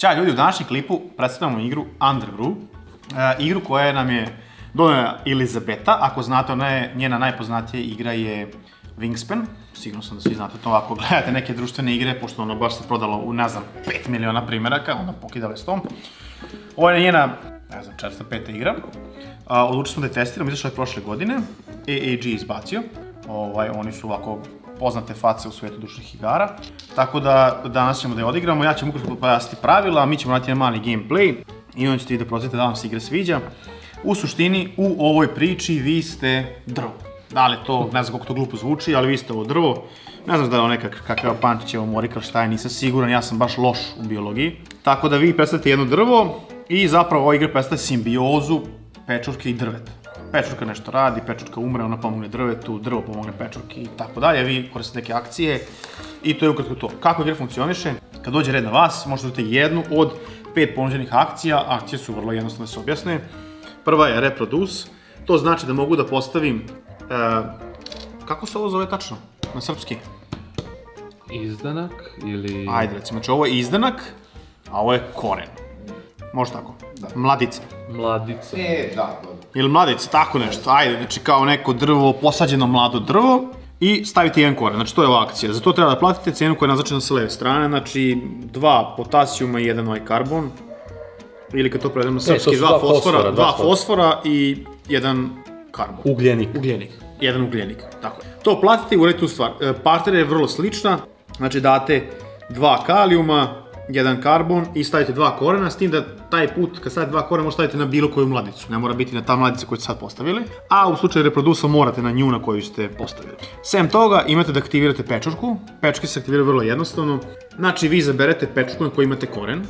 Ćao ljudi, u današnjem klipu predstavljamo igru Underbrew, igru koja nam je donela Elizabeta. Ako znate, njena najpoznatija igra je Wingspan. Sigurno sam da svi znate to ako gledate neke društvene igre, pošto ono baš se prodalo u, ne znam, 5 miliona primjeraka, onda pokidali s tom. Ovo je njena, ne znam, 405. igra. Odlučili smo da je testiramo, izašla je prošle godine, AAG izbacio. Oni su ovako poznate face u svijetu društvenih igara. Tako da danas ćemo da je odigramo, ja ću ukratko pojasniti pravila, mi ćemo raditi jedan mali gameplay i onda ćete vi da procenite da vam se igra sviđa. U suštini, u ovoj priči vi ste drvo. Da li to, ne znam kako to glupo zvuči, ali vi ste ovo drvo. Ne znam da je ovo nekakav Pančićevo morikal, šta je, nisam siguran, ja sam baš loš u biologiji. Tako da vi predstavljate jedno drvo i zapravo ova igra predstavlja simbiozu pečurke i drveta. Pečurka nešto radi, pečurka umre, ona pomogne drvetu, drvo pomogne pečurki i tako dalje. Vi koristite neke akcije i to je ukratko to. Kako igra funkcioniše? Kad dođe red na vas, možete uzeti jednu od 5 ponuđenih akcija. Akcije su vrlo jednostavne da se objasne. Prva je reproduce, to znači da mogu da postavim, kako se ovo zove tačno na srpski? Izdanak ili... Ajde recimo, znači ovo je izdanak, a ovo je koren. Može tako? Mladica. Mladica. Da. Ili mladica, tako nešto, ajde, znači kao neko drvo, posađeno mlado drvo i stavite jedan koren, znači to je ova akcija. Za to treba da platite cenu koja je naznačena sa leve strane, znači 2 potasijuma i 1 ovaj karbon. Ili kad to prevedemo na srpski, 2 fosfora i 1 karbon. Ugljenik. Ugljenik. 1 ugljenik, tako je. To platite i uradite tu stvar. Partera je vrlo slična, znači date 2 kalijuma, 1 karbon i stavite 2 korena, s tim da taj put kad stavite 2 korena možete staviti na bilo koju mladicu, ne mora biti na ta mladica koju ste sad postavili, a u slučaju reprodusa morate na nju na koju ste postavili. Sem toga imate da aktivirate pečurku, pečurke se aktiviraju vrlo jednostavno, znači vi izaberete pečurku na kojoj imate koren,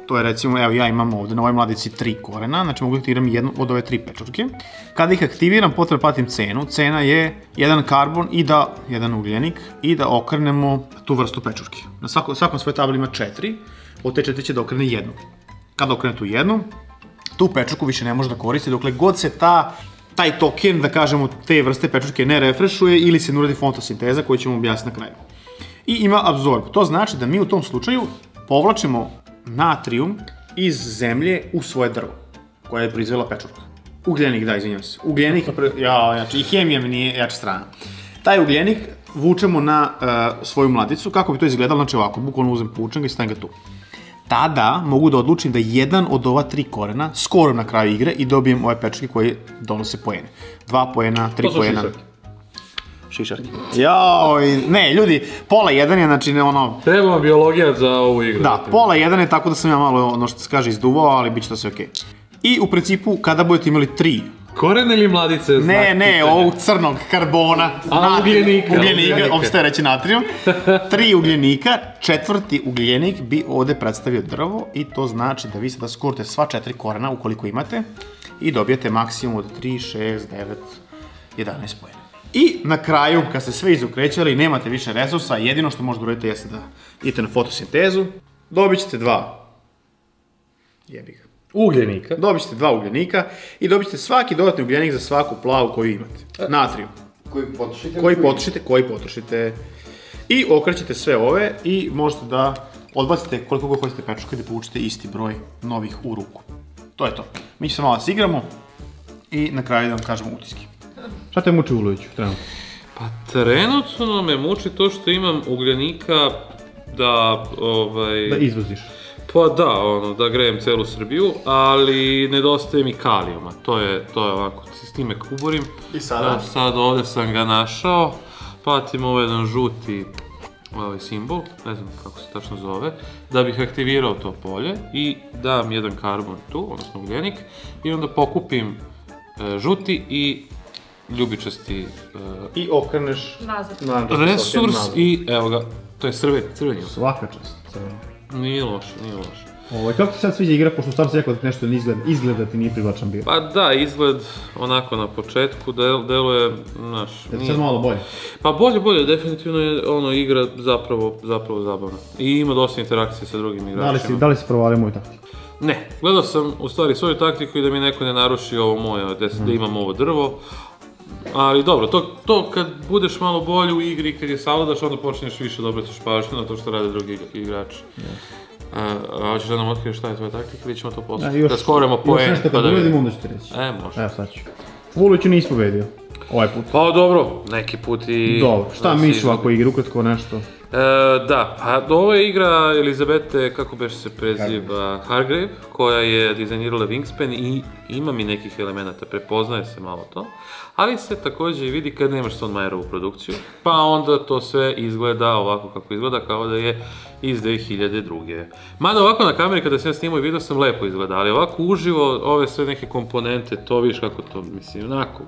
to je recimo, evo ja imam ovdje na ovoj mladici 3 korena, znači mogu da aktiviram jednu od ove 3 pečurke. Kada ih aktiviram, potrebno platim cenu, cena je 1 karbon i da 1 ugljenik i da okrenemo tu vrstu pečurke. Na svakom svojoj tabli ima 4, od te 4 će da okrene jednu. Kada okrene tu jednu, tu pečurku više ne može da koristi dokle god se taj token, da kažemo, te vrste pečurke ne refrešuje ili se ne uradi fotosinteza koju ćemo objasniti na kraju. I ima absorb, to znači da mi u tom slučaju povlačimo natrijum iz zemlje u svoje drvo, koje je proizvela pečurka. Ugljenik, da, izvinjam se. Ugljenik, i hemija mi nije jača strana. Taj ugljenik vučemo na svoju mladicu, kako bi to izgledalo, znači ovako, bukvalno uzem pučem ga i stavim ga tu. Tada mogu da odlučim da jedan od ova 3 korena skorim na kraju igre i dobijem ove pečurke koje donose poene. 2 poena, 3 poena. Šišarki. Jaoj, ne, ljudi, pola 1 je, znači, ono... Treba vam biologija za ovu igru. Da, pola 1 je tako da sam ja malo, ono što se kaže, izduvao, ali bit će to sve okej. I u principu, kada budete imali 3... Koren ili mladice? Ne, ovog crnog karbona. Ugljenika, ovdje ste reći natrijum. 3 ugljenika, 4. ugljenik bi ovdje predstavio drvo i to znači da vi sada skorite sva 4 korena ukoliko imate i dobijete maksimum od 3, 6, 9, 11 pojena. I na kraju, kad ste sve izokrećali i nemate više resursa, jedino što možete uraditi jeste da idete na fotosintezu, dobit ćete 2 ugljenika. Dobit ćete 2 ugljenika i dobit ćete svaki dodatni ugljenik za svaku plavu koju imate. Natrijum. Koji potrošite. I okrećete sve ove i možete da odbacite koliko god hoćete pečurka i da povučete isti broj novih u ruku. To je to. Mi ćemo malo igramo i na kraju da vam kažemo utiski. Šta te muči Uloviću trenutno? Pa trenutno me muči to što imam ugljenika da Da izvoziš. Pa da, da grejem celu Srbiju, ali nedostaje mi kalijuma, to je ovako, s time kuburim. I sada? Sad ovdje sam ga našao, platim ovo jedan žuti simbol, ne znam kako se tačno zove, da bih aktivirao to polje i dam jedan karbon tu, odnosno ugljenik, i onda pokupim žuti i ljubičasti i okreneš resurs i evo ga, to je crveni. Svaka čast, crveni. Nije loše. Kako ti sad sviđa igra, pošto stvarno si rekao da ti nešto izgled da ti nije privlačan bio? Pa da, izgled onako na početku deluje, znaš... Da ti sad malo bolje? Pa bolje, definitivno je igra zapravo zabavna. I ima dosta interakcije sa drugim igračima. Da li si provalio moju taktiku? Ne, gledao sam u stvari svoju taktiku i da mi neko ne naruši ovo moje, da imam ovo drvo. Ali dobro, to kad budeš malo bolje u igri, kad je savladaš, onda počneš više da obraćaš pažnju na to što rade drugi igrači. Hoćeš da nam otkriješ šta je tvoja taktika ili ćemo to poslije? Još- Da skoremo Još poen. nešto kad uradimo, onda ću ti reći. Može. Evo sad ću. Vuliću nisi pobedio. Ovaj put. Pa dobro, neki put i... Dobro, šta da se misliš izgubi. ovako igri, ukratko nešto? Da, pa ovo je igra Elizabete, kako beš se preziva, Hargrave, koja je dizajnirala Wingspan i ima mi nekih elemenata, prepoznaje se malo to, ali se također i vidi kad nemaš Stonemeyerovu produkciju, pa onda to sve izgleda ovako kako izgleda, kao da je iz 2002. Mada ovako na kameri kada sam ja snimao i video sam lepo izgleda, ali ovako uživo ove sve neke komponente, to vidiš kako to, mislim, onako,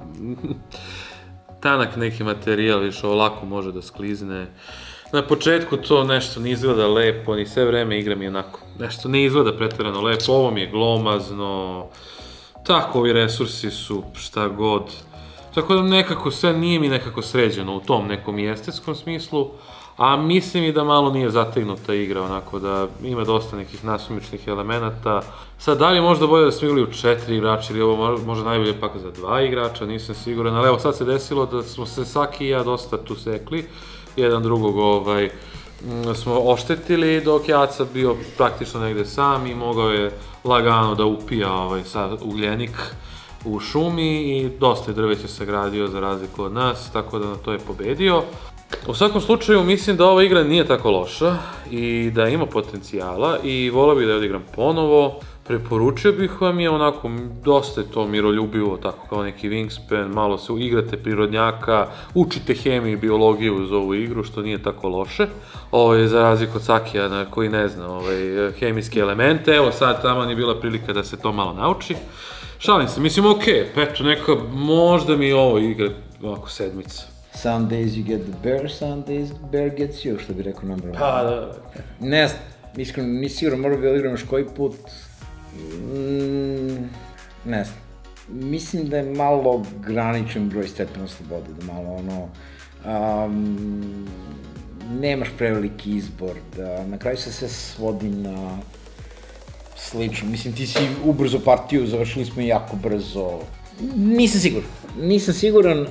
tanak neki materijal, viš, ovo lako može da sklizne. Na početku to nešto ne izgleda lepo, ni sve vreme igra mi onako, nešto ne izgleda pretjerano lepo, ovo mi je glomazno, tako ovi resursi su šta god. Tako da nekako sve nije mi nekako sređeno u tom nekom i estetskom smislu, a mislim i da malo nije zategnuta igra, onako da ima dosta nekih nasumičnih elemenata. Sad, da li je možda bolje da smo igrali u 4 igrača ili ovo možda najbolje pak za 2 igrača, nisam siguran, ali evo sad se desilo da smo se Saki i ja dosta tu sekli, jedan drugog smo oštetili, dok je Aca bio praktično negde sam i mogao je lagano da upija sad ugljenik u šumi i dosta je drveća sagradio za razliku od nas, tako da na to je pobedio. U svakom slučaju mislim da ova igra nije tako loša i da ima potencijala i volio bih da je odigram ponovo. Preporučio bih vam je onako, dosta je to miroljubivo, tako kao neki Wingspan, malo se igrate prirodnjaka, učite hemiju i biologiju uz ovu igru, što nije tako loše. Za razliku od Sakija koji ne zna hemijske elemente, evo sad taman je bila prilika da se to malo nauči. Šalim se, mislim okej, eto neka, možda mi ovo igra ovako sedmica. Some days you get the bear, some days the bear gets you, što bi rekao number one. Pa da. Ne znam, iskreno nisi sigurno, možda bi odigrao još koji put. Ne znam. Mislim da je malo graničan broj stepena slobode, da malo nemaš preveliki izbor, da na kraju se sve svodi na slično. Mislim, ti si ubrzo partiju, završili smo jako brzo. Nisam siguran.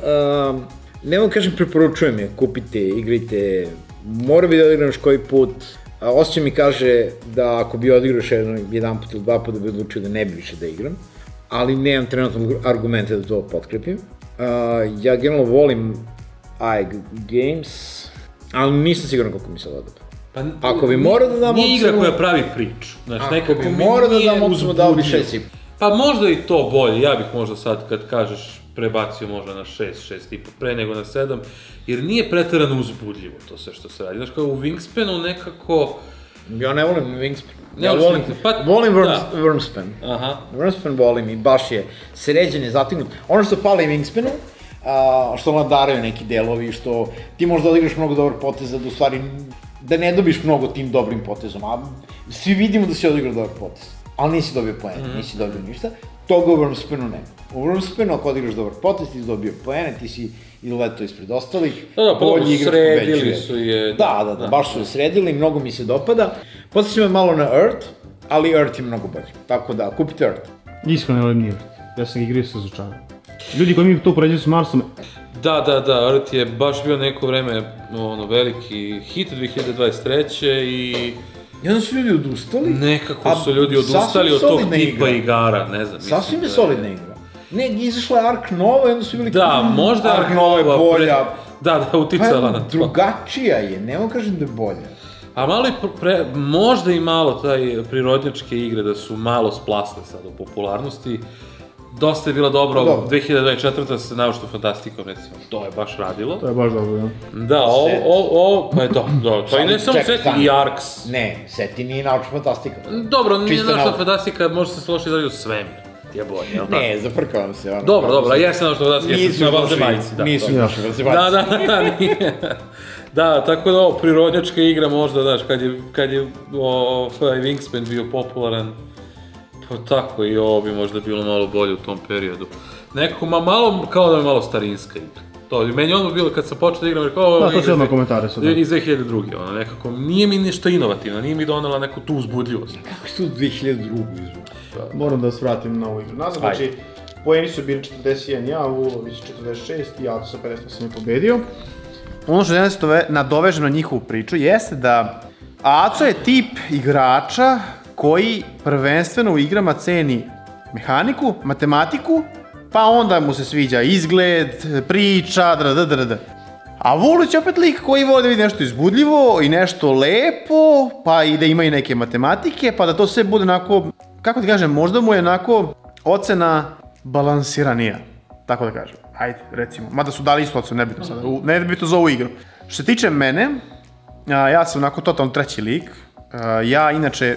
Ne vam kažem, preporučujem je, kupite, igrajte, mora bi da odigram još koji put. Osjećaj mi kaže da ako bi odigrao još jedan put ili dva puta da bi odlučio da ne bi više da igram, ali nemam trenutno argumente da to potkrepim. Ja generalno volim AEG Games, ali nisam siguran koliko mi se odabra. Ako bi morao da dam Nije igra koja pravi priču. Ako bi morao da dam opciju, dao bi 6,5. Pa možda i to bolje, ja bih možda sad kad kažeš prebacio možda na 6, 6,5 pre nego na 7, jer nije pretjerano uzbudljivo to sve što se radi. Znaš kao u Wingspanu nekako... Ja ne volim Wingspan. Ne Ja volim Wormspan. Wormspan volim i baš je sređen, je zategnut. Ono što pali Wingspanu, što nadaraju neki delovi, što ti možda odigraš mnogo dobar poteza, da u stvari da ne dobiš mnogo tim dobrim potezom, a svi vidimo da si odigrao dobar potez, ali nisi dobio poene, nisi dobio ništa, toga u Wormspanu nema. U Wormspanu ako odigraš dobar potez, ti si dobio poene, ti si izletao ispred ostalih, bolji igrač sredili su je... Da, baš su je sredili, mnogo mi se dopada. Podsjeća me malo na Earth, ali Earth je mnogo bolji, tako da kupite Earth. Iskreno ne volim ni Earth, ja sam igrao sa razočaran. Ljudi koji mi to upoređuju s Marsom... Da, Earth je baš bio neko vreme veliki hit 2023. I onda su ljudi odustali. Nekako su ljudi odustali od tog tipa igara, ne znam. Sasvim je solidna igra. Ne, izašla je Ark Nova i onda su bili... Da, možda Ark Nova je bolja. Da, uticala na to. Drugačija je, nema kažem da je bolja. A malo možda i malo taj prirodnjačke igre da su malo splasle sad u popularnosti. Dosta je bila dobra, 2024. se naučito fantastikom, recimo, to je baš radilo. To je baš dobro, ja. Da, pa je dobro, pa i ne samo Seti, i Arks. Ne, Seti nije naučna fantastika. Dobro, nije naučna fantastika, može se loše izraditi u svemir, ti je bolje, jel da? Ne, zafrkavam se, ono. Dobro, jesam naučna fantastika, jesam na vanzemaljci, da. Nisu naučna fantastika. Da, nije. Da, tako da ovo, prirodnjačka igra možda, znaš, kad je Wingspan bio popularan, pa tako i ovo bi možda bilo malo bolje u tom periodu. Nekako, malo, kao da je malo starinska igra. To, meni ono bilo kad sam počeo da igram, rekao, ovo to će odmah komentare su, da. Iz 2002. Nekako, nije mi ništa inovativno, nije mi donela neku tu uzbudljivost. Kako su 2002. izbog? Moram da se vratim na ovu igru nazad, znači, poeni su bili 41, ja, Vulović 46 i ja sa 50 sam je pobedio. Ono što danas nadovežem na njihovu priču jeste da Aco je tip igrača koji prvenstveno u igrama ceni mehaniku, matematiku, pa onda mu se sviđa izgled, priča, A Vulić je opet lik koji voli da vidi nešto izbudljivo i nešto lepo, pa i da ima i neke matematike, pa da to sve bude onako, kako ti kažem, možda mu je onako ocena balansiranija, tako da kažem. Ajde, recimo, mada su dali istu ocenu, nebitno sada, nebitno za ovu igru. Što se tiče mene, ja sam onako totalno treći lik. Ja inače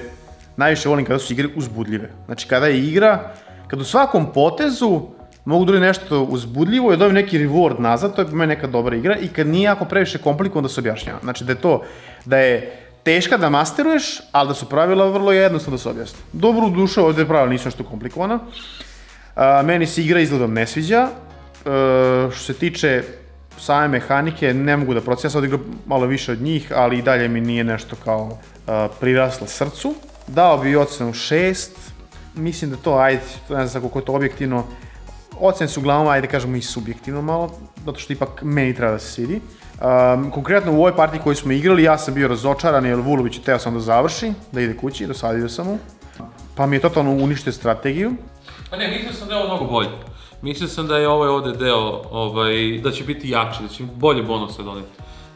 najviše volim kada su igre uzbudljive. Znači kada je igra, kada u svakom potezu mogu da nešto uzbudljivo i dobijem neki reward nazad, to je po meni neka dobra igra i kad nije jako previše komplikovan da se objašnjava. Znači da je teška da masteruješ, ali da su pravila vrlo jednostavno da se objasne. Dobro u dušu, ovdje pravila nisu nešto komplikovana. Meni se igra izgledom ne sviđa. Što se tiče same mehanike, ne mogu da procenim, ja sam odigrao malo više od njih, ali i dalje mi nije nešto kao priraslo srcu. Dao bi ocenu 6, mislim da to, ajde, ne znam koliko je to objektivno, ocene su uglavnom, ajde kažemo i subjektivno malo, zato što ipak meni treba da se svidi. Konkretno u ovoj partiji koju smo igrali, ja sam bio razočaran jer Vulović je teo sam da završi, da ide kući, dosadio sam mu, pa mi je totalno uništio strategiju. Pa ne, mislio sam da je ovo mnogo bolje. Mislio sam da je ovaj ovdje deo, da će biti jači, da će bolje bonuse doneti.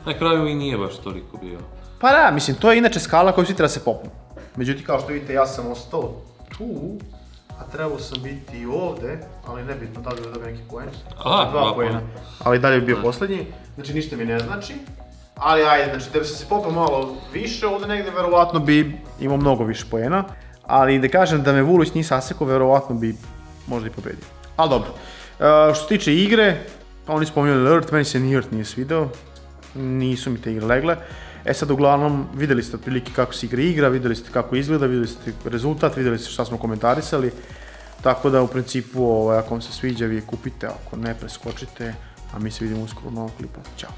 Na kraju i nije baš toliko bio. Pa da, mislim, to je inače skala koju svi treba se popnu. Međutim, kao što vidite, ja sam ostao tu, a trebao sam biti ovdje, ali nebitno da li da dobijem neki poen. Aha, 2 poena. Ali dalje bi bio posljednji, znači ništa mi ne znači. Ali ajde, znači da bi se popnuo malo više, ovdje negdje verovatno bi imao mnogo više poena. Ali da kažem da me Vulović nije sasekao, verovatno bi možda i pobedio. Ali dobro, što se tiče igre, pa oni spominjali Earth, meni se ni Earth nije svidao, nisu mi te igre legle. Sad uglavnom vidjeli ste otprilike kako se igra, vidjeli ste kako izgleda, vidjeli ste rezultat, vidjeli ste šta smo komentarisali. Tako da u principu ako vam se sviđa vi je kupite, ako ne preskočite, a mi se vidimo uskoro u novom klipu. Ćao!